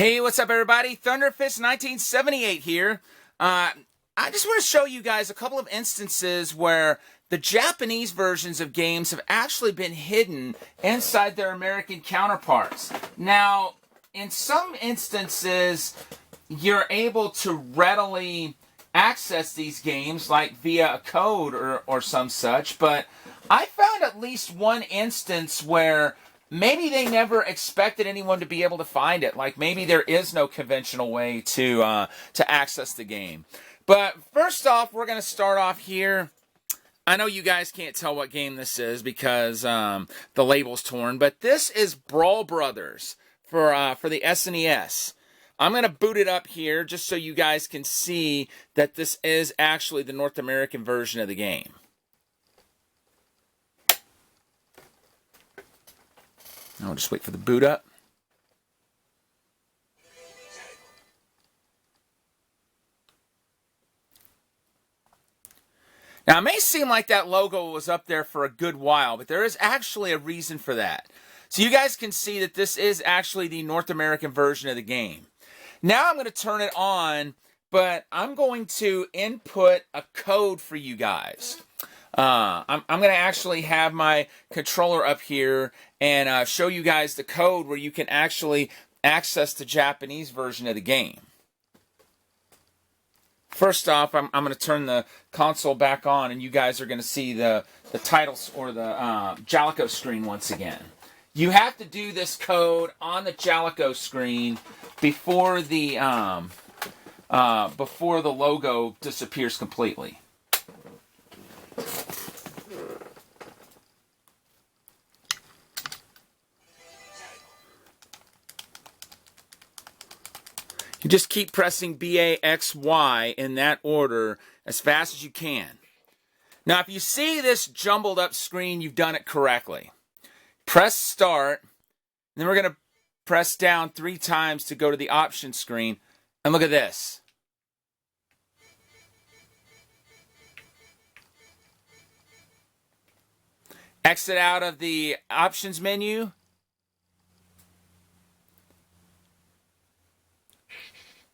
Hey, what's up, everybody? Thunderfist 1978 here. I just want to show you guys a couple of instances where the Japanese versions of games have actually been hidden inside their American counterparts. Now, in some instances, you're able to readily access these games, like via a code or some such, but I found at least one instance where maybe they never expected anyone to be able to find it. Like maybe there is no conventional way to access the game. But first off, we're going to start off here. I know you guys can't tell what game this is because the label's torn, but this is Brawl Brothers for the SNES. I'm going to boot it up here just so you guys can see that this is actually the North American version of the game. I'll just wait for the boot up. Now, it may seem like that logo was up there for a good while, but there is actually a reason for that. So you guys can see that this is actually the North American version of the game. Now I'm going to turn it on, but I'm going to input a code for you guys. I'm going to actually have my controller up here and show you guys the code where you can actually access the Japanese version of the game. First off, I'm going to turn the console back on, and you guys are going to see the titles or the Jalico screen once again. You have to do this code on the Jalico screen before the logo disappears completely. You just keep pressing BAXY in that order as fast as you can. Now, if you see this jumbled up screen, you've done it correctly. Press start, then we're going to press down 3 times to go to the options screen, and look at this. Exit out of the options menu.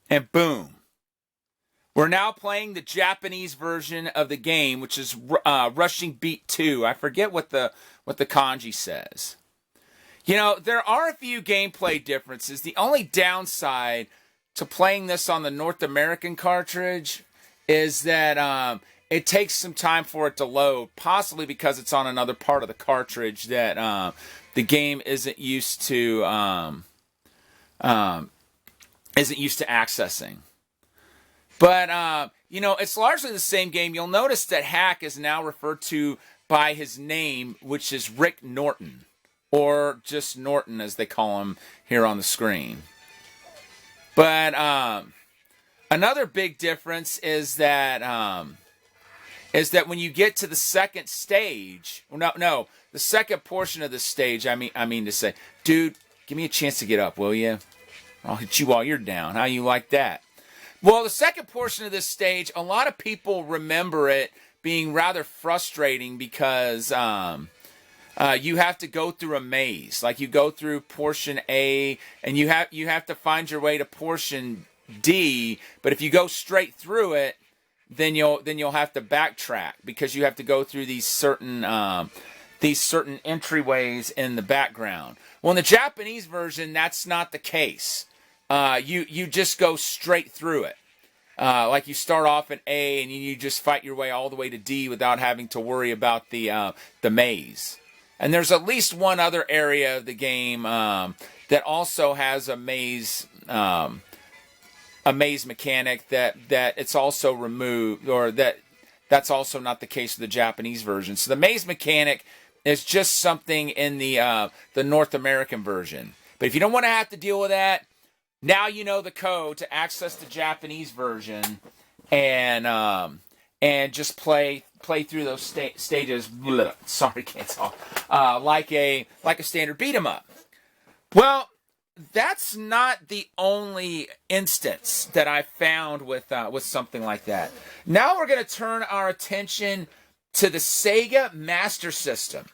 And boom. We're now playing the Japanese version of the game, which is Rushing Beat 2. I forget what the kanji says. You know, there are a few gameplay differences. The only downside to playing this on the North American cartridge is that it takes some time for it to load, possibly because it's on another part of the cartridge that the game isn't used to accessing. But, you know, it's largely the same game. You'll notice that Hack is now referred to by his name, which is Rick Norton, or just Norton as they call him here on the screen. But another big difference is that when you get to the second stage, the second portion of the stage, I mean to say, dude, give me a chance to get up, will you? I'll hit you while you're down. How you like that? Well, the second portion of this stage, a lot of people remember it being rather frustrating because you have to go through a maze. Like you go through portion A, and you have to find your way to portion D. But if you go straight through it, then you'll have to backtrack because you have to go through these certain entryways in the background. Well, in the Japanese version, that's not the case. You just go straight through it. Like you start off at A and you just fight your way all the way to D without having to worry about the maze. And there's at least one other area of the game that also has a maze mechanic that it's also removed, or that's also not the case with the Japanese version. So the maze mechanic is just something in the North American version. But if you don't want to have to deal with that, now you know the code to access the Japanese version and just play through those stages. Sorry, can't talk. Like a standard beat 'em up. Well, that's not the only instance that I found with something like that. Now we're going to turn our attention to the Sega Master System,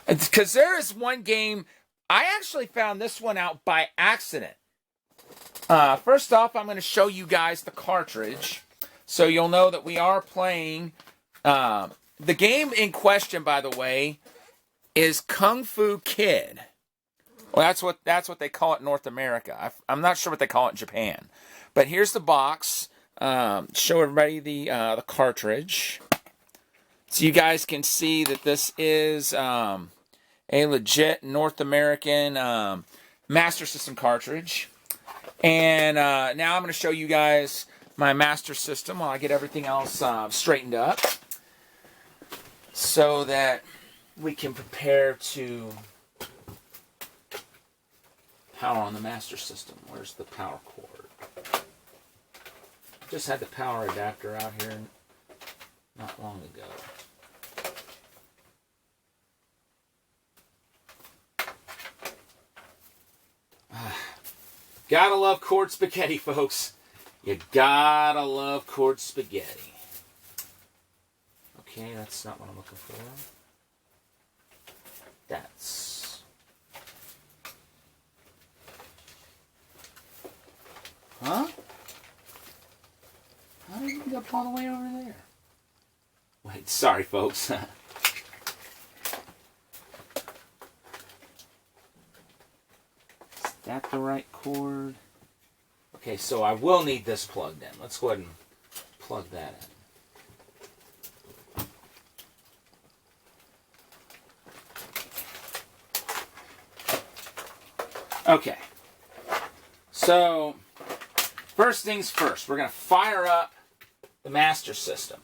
because there is one game I actually found this one out by accident. First off, I'm going to show you guys the cartridge, so you'll know that we are playing. The game in question, by the way, is Kung Fu Kid. Well, that's what they call it in North America. I'm not sure what they call it in Japan. But here's the box. Show everybody the cartridge, so you guys can see that this is a legit North American Master System cartridge. And now I'm going to show you guys my Master System while I get everything else straightened up, so that we can prepare to power on the Master System. Where's the power cord? Just had the power adapter out here not long ago. Gotta love cord spaghetti, folks. You gotta love cord spaghetti. Okay, that's not what I'm looking for. That's... Huh? How did you get up all the way over there? Wait, sorry, folks. Is that the right cord? Okay, so I will need this plugged in. Let's go ahead and plug that in. Okay. So, first things first, we're going to fire up the Master System.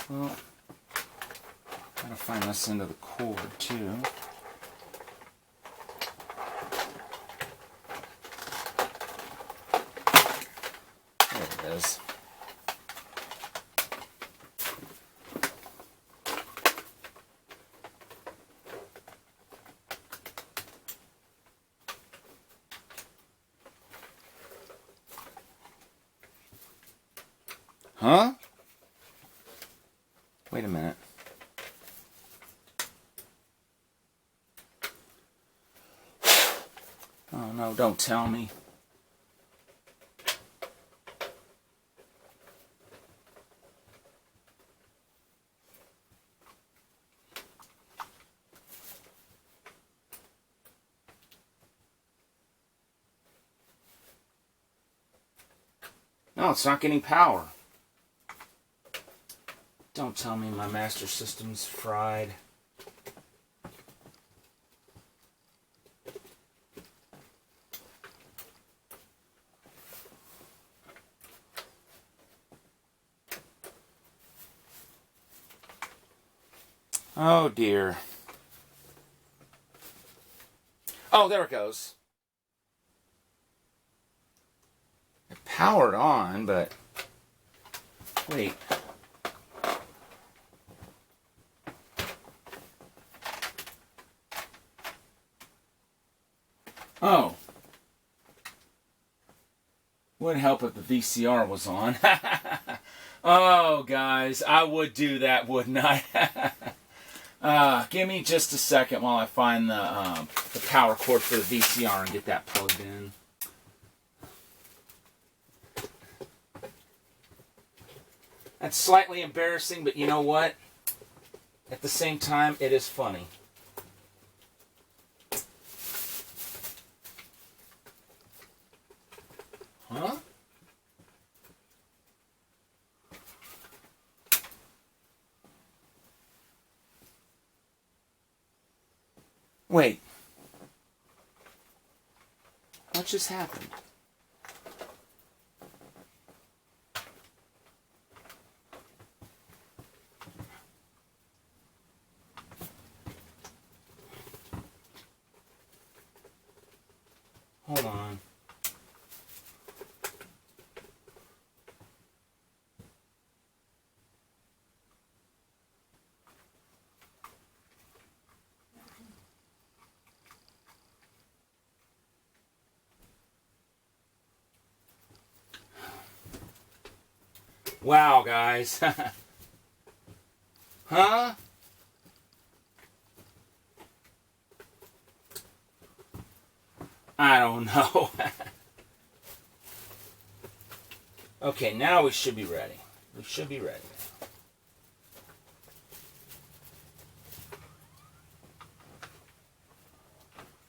Well, gotta find this into the cord too. There it is. Huh? Wait a minute. Oh no, don't tell me. No, it's not getting power. Don't tell me my Master System's fried. Oh dear. Oh, there it goes. It powered on, but wait. Oh. Would help if the VCR was on. Oh, guys, I would do that, wouldn't I? Give me just a second while I find the power cord for the VCR and get that plugged in. That's slightly embarrassing, but you know what? At the same time, it is funny. Huh? Wait. What just happened? Hold on. Wow, guys. Huh? I don't know. Okay, now we should be ready. We should be ready.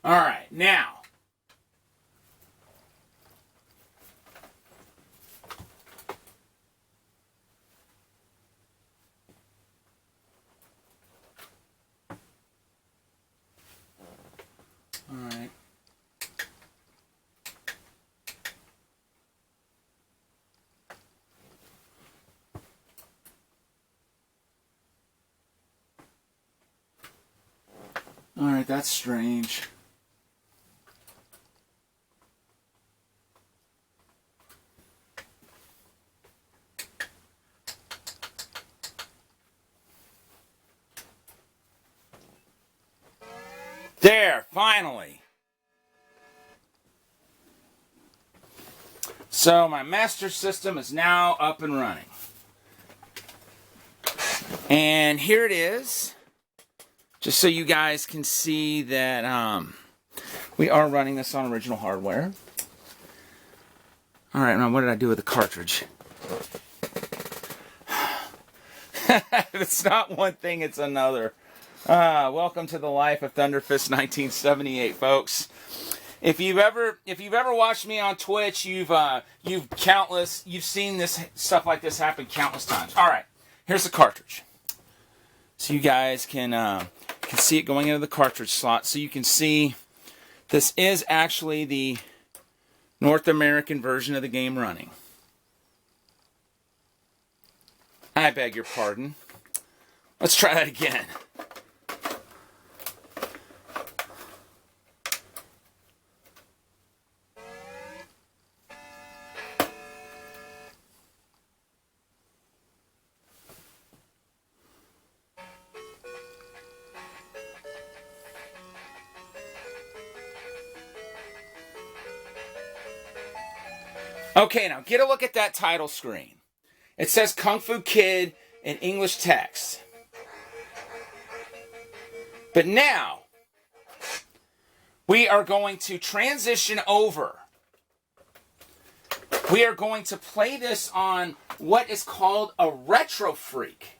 All right, now. All right. All right, that's strange. There, finally. So my master system is now up and running. And here it is. Just so you guys can see that we are running this on original hardware. All right, now what did I do with the cartridge? It's not one thing, it's another. Welcome to the life of Thunderfist 1978, folks. If you've ever watched me on Twitch, you've seen this stuff like this happen countless times. All right, here's the cartridge, so you guys can see it going into the cartridge slot. So you can see this is actually the North American version of the game running. I beg your pardon. Let's try that again. Okay, now get a look at that title screen. It says Kung Fu Kid in English text. But now, we are going to transition over. We are going to play this on what is called a Retro Freak.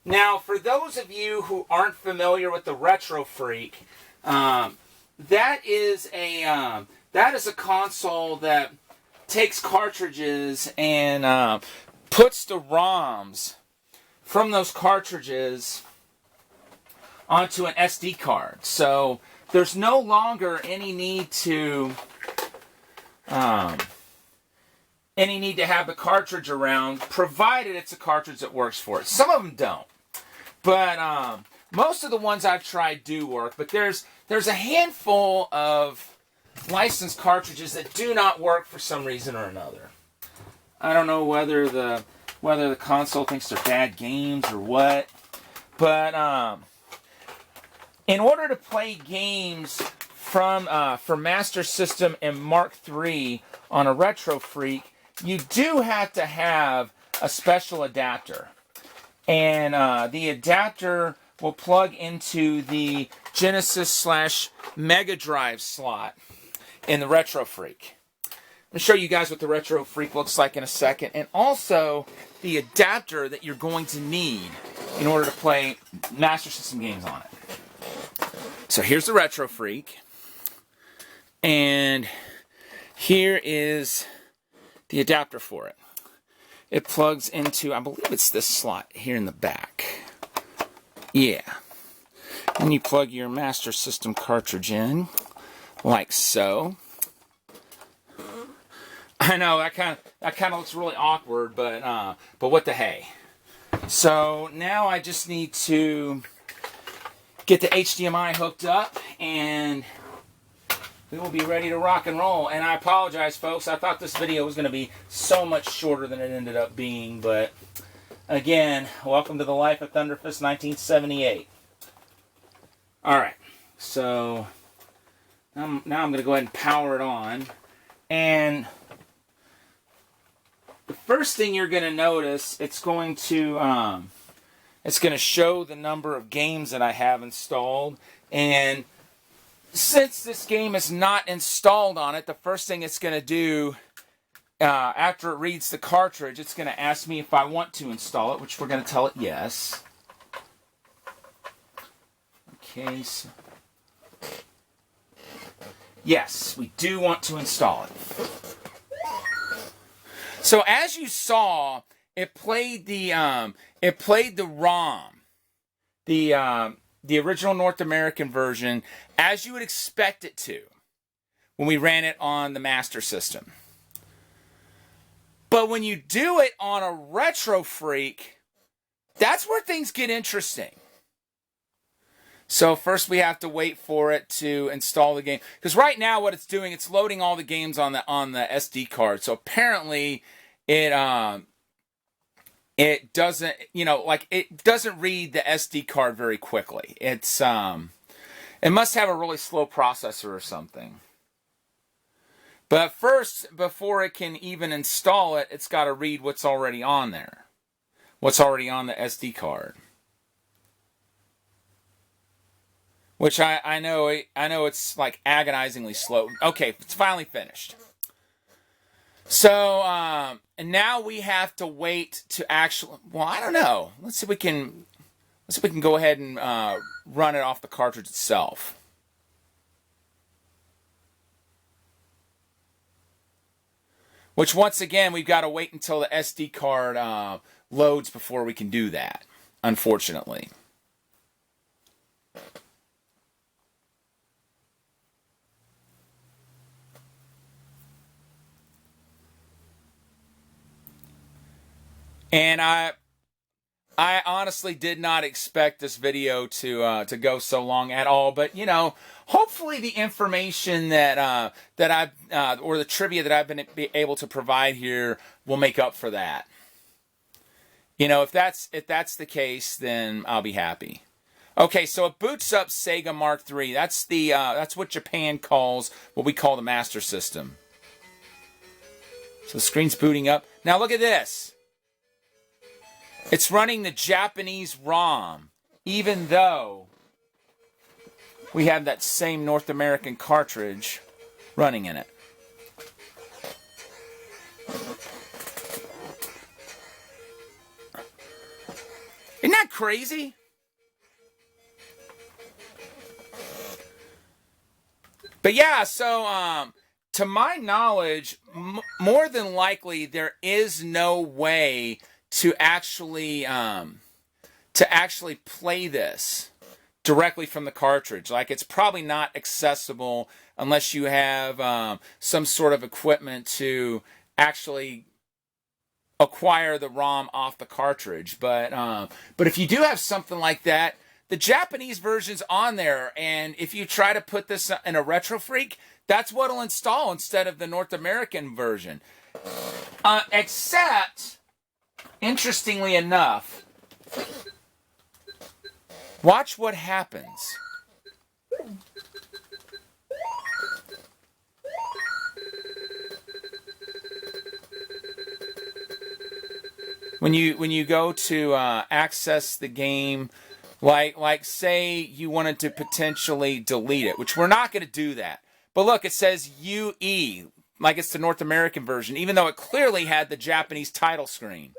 Now, for those of you who aren't familiar with the Retro Freak, that is a console that takes cartridges and puts the ROMs from those cartridges onto an SD card. So there's no longer any need to have the cartridge around, provided it's a cartridge that works for it. Some of them don't, but most of the ones I've tried do work. But there's a handful of licensed cartridges that do not work for some reason or another. I don't know whether the console thinks they're bad games or what, but in order to play games from for Master System and Mark III on a Retro Freak, you do have to have a special adapter, and the adapter will plug into the Genesis/Mega Drive slot in the Retro Freak. I'm going to show you guys what the Retro Freak looks like in a second, and also the adapter that you're going to need in order to play Master System games on it. So here's the Retro Freak, and here is the adapter for it. It plugs into, I believe it's this slot here in the back. Yeah. And you plug your Master System cartridge in, like so. I know that kind of looks really awkward, but what the hey. So now I just need to get the HDMI hooked up, and we will be ready to rock and roll. And I apologize, folks. I thought this video was going to be so much shorter than it ended up being, but again, welcome to the life of Thunderfist 1978. All right, so now I'm going to go ahead and power it on, and the first thing you're going to notice, it's going to show the number of games that I have installed. And since this game is not installed on it, the first thing it's going to do, after it reads the cartridge, it's going to ask me if I want to install it, which we're going to tell it yes. Okay, so yes, we do want to install it. So as you saw, it played the ROM, the original North American version, as you would expect it to when we ran it on the Master System. But when you do it on a Retro Freak, that's where things get interesting. So first we have to wait for it to install the game, because right now what it's doing, it's loading all the games on the SD card. So apparently it doesn't, it doesn't read the SD card very quickly. It must have a really slow processor or something. But first, before it can even install it, it's got to read what's already on there, what's already on the SD card. Which I know it's like agonizingly slow. Okay, it's finally finished. So, and now we have to wait to actually, well, I don't know. Let's see if we can go ahead and run it off the cartridge itself. Which, once again, we've got to wait until the SD card loads before we can do that, unfortunately. And I honestly did not expect this video to go so long at all. But hopefully the information that I've or the trivia that I've been able to provide here will make up for that. If that's the case, then I'll be happy. Okay, so it boots up Sega Mark III. That's what Japan calls what we call the Master System. So the screen's booting up. Now look at this. It's running the Japanese ROM, even though we have that same North American cartridge running in it. Isn't that crazy? But yeah, so to my knowledge, more than likely there is no way to actually play this directly from the cartridge. Like, it's probably not accessible unless you have some sort of equipment to actually acquire the ROM off the cartridge. But if you do have something like that, the Japanese version's on there, and if you try to put this in a Retro Freak, that's what'll install instead of the North American version. Except, interestingly enough, watch what happens. When you go to access the game, like say you wanted to potentially delete it, which we're not going to do that. But look, it says UE, like it's the North American version, even though it clearly had the Japanese title screen.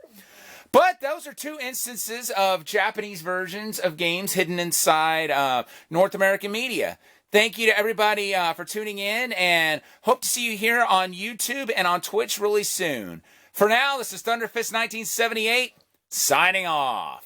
But those are two instances of Japanese versions of games hidden inside North American media. Thank you to everybody for tuning in, and hope to see you here on YouTube and on Twitch really soon. For now, this is Thunderfist 1978, signing off.